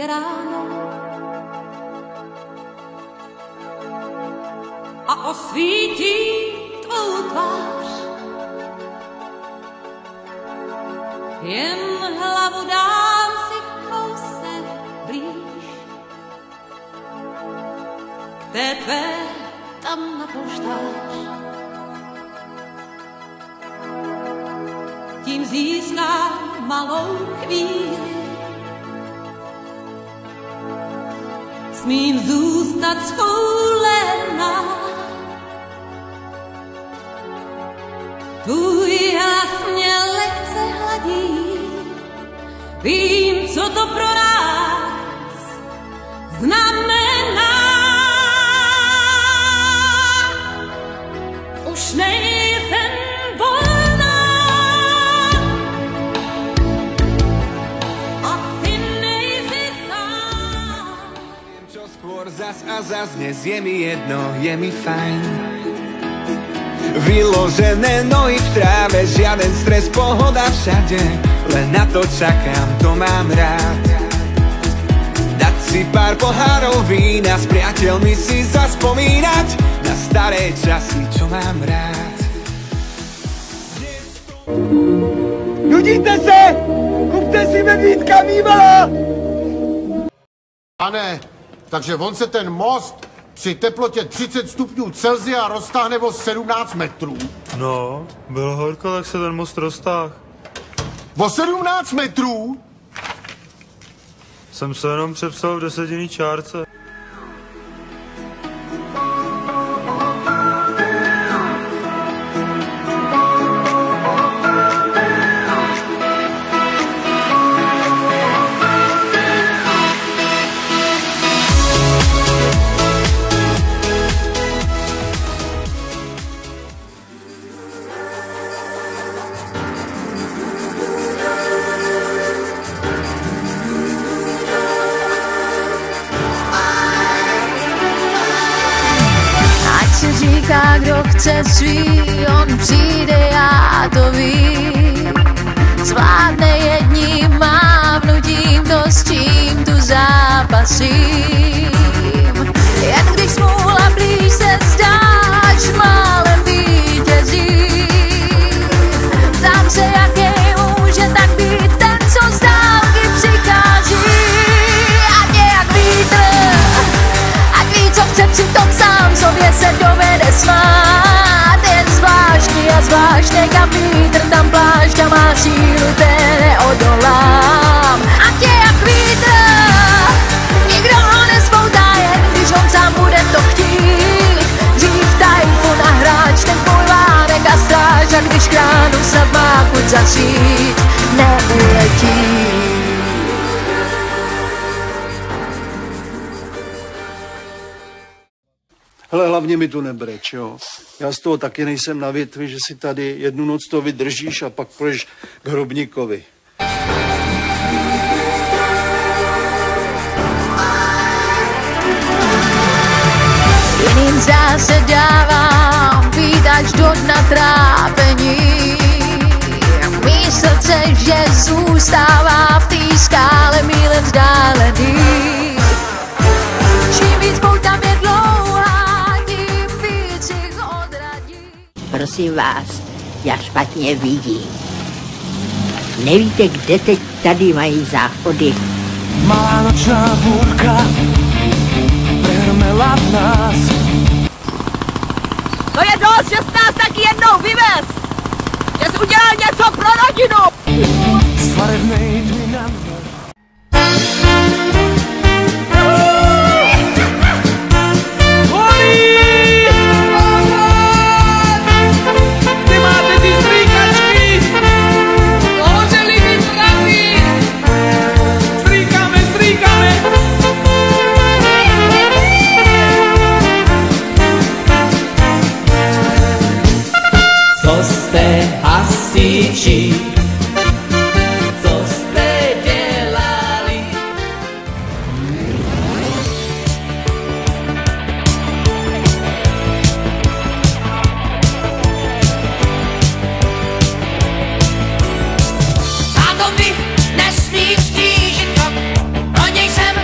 ráno a osvítí tvou tvář. Jen hlavu dám si kousek blíž k té tvé tam na polštář. Tím získám malou chvíli, smím zůstat schoulená. Tvůj hlas mě lehce hladí, vím, co to pro nás znamená. Už nejsem volná a ty nejsi sám. Čo skôr zas a zas, dnes je mi jedno, je mi fajn. Vyložené nohy v tráve, žiaden stres, pohoda všade. Len na to čakám, to mám rád. Dať si pár pohárov vína, s priateľmi si zaspomínať na staré časy, čo mám rád. Nudíte se? Kupte si medvídka Mývala! Pane, takže on se ten most při teplotě 30 stupňů Celsia roztáhne o 17 metrů. No, bylo horko, tak se ten most roztáhl. O 17 metrů? Jsem se jenom přepsal v desetinný čárce. Říká, kdo chce svý, on přijde, já to vím. Zvládne jedním mávnutím to, s čím tu zápasím. Jen když smůla blíž se zdáš, málem vítězí. Ptám se, jaký může tak být ten, co z dálky přichází. Ať je jak vítr, ať ví, co chce, přitom sám sobě se dovede smát. Je zvláštní a zvláštně, kam vítr, tam plášť a má sílu, té neodolám. Ať je jak vítr, nikdo ho nespoutá, jen když on sám bude to chtít. Dřív tajfun a hráč, ten můj vánek a stráž, a když kránu snad má chuť zasít, neuletí. Hele, hlavně mi to nebreč, jo. Já z toho taky nejsem na větvi, že si tady jednu noc to vydržíš a pak půjdeš k hrobníkovi. Jiným zdá se dávám být až do dna trápení. Mý srdce, že zůstává v té skále míle vzdálený. Čím víc poutám je dlouhá, tím víc jich odradí. Prosím vás, já špatně vidím. Nevíte, kde teď tady mají záchody? Malá nočná bůrka premela v nás. To je dost, že jsi nás taky jednou vyvez! Že jsi udělal něco pro rodinu! Svarebnej tmy nám. Co jste hasiči, co jste dělali? A to mi nesmí stížit krok, pro něj jsem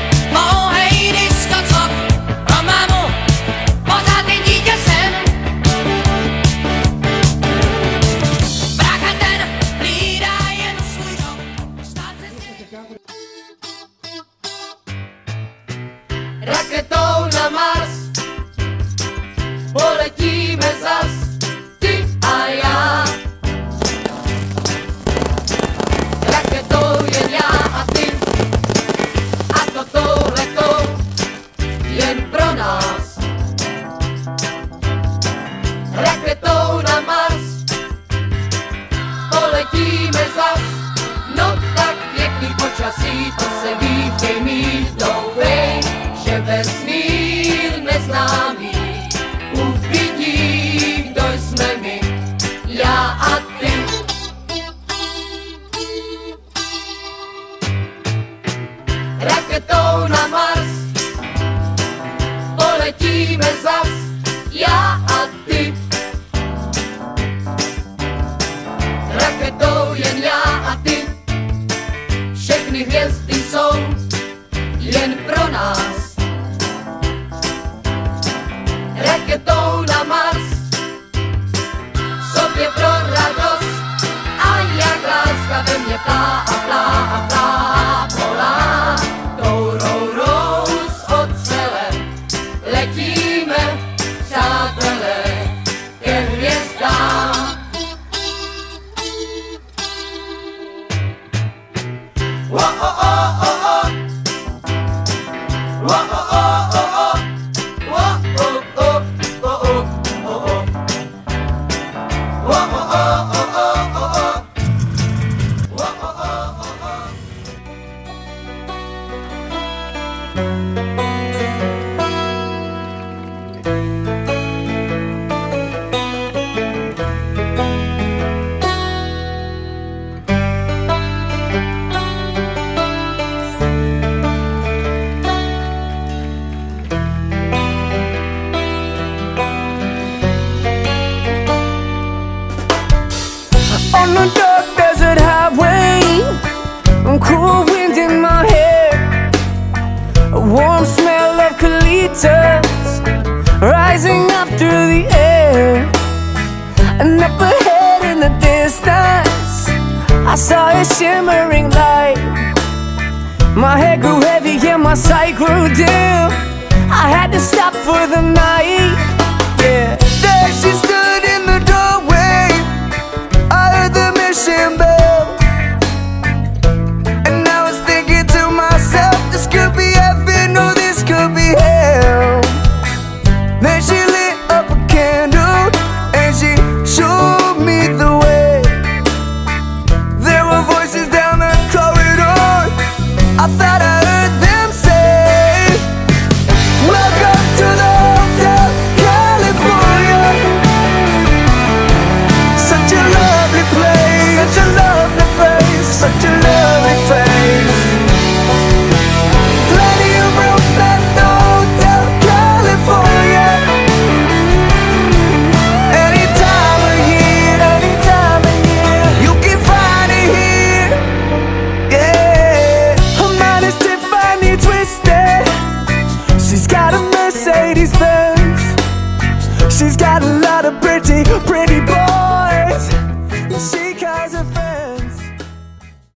letíme zas. No tak pěkný počasí, to se ví, chtěj mít, doufej, že vesmír neznámý uvidí, kdo jsme my, já a ty. Raketou na Mars poletíme zas, já a ty. Raketou jen já a ty, všechny hvězdy jsou jen pro nás. Raketou na Mars, sobě pro radost, a jak láska ve mně plá a plá a plá, volá. Tou rourou z ocele letíme, přátelé, ke hvězdám. On the dark desert highway, cool wind in my hair, a warm smell of colitas rising up through the air. And up ahead in the distance, I saw a shimmering light. My head grew heavy and my sight grew dim. I had to stop for the night. Yeah, there she stood in the doorway. I heard the mission bell.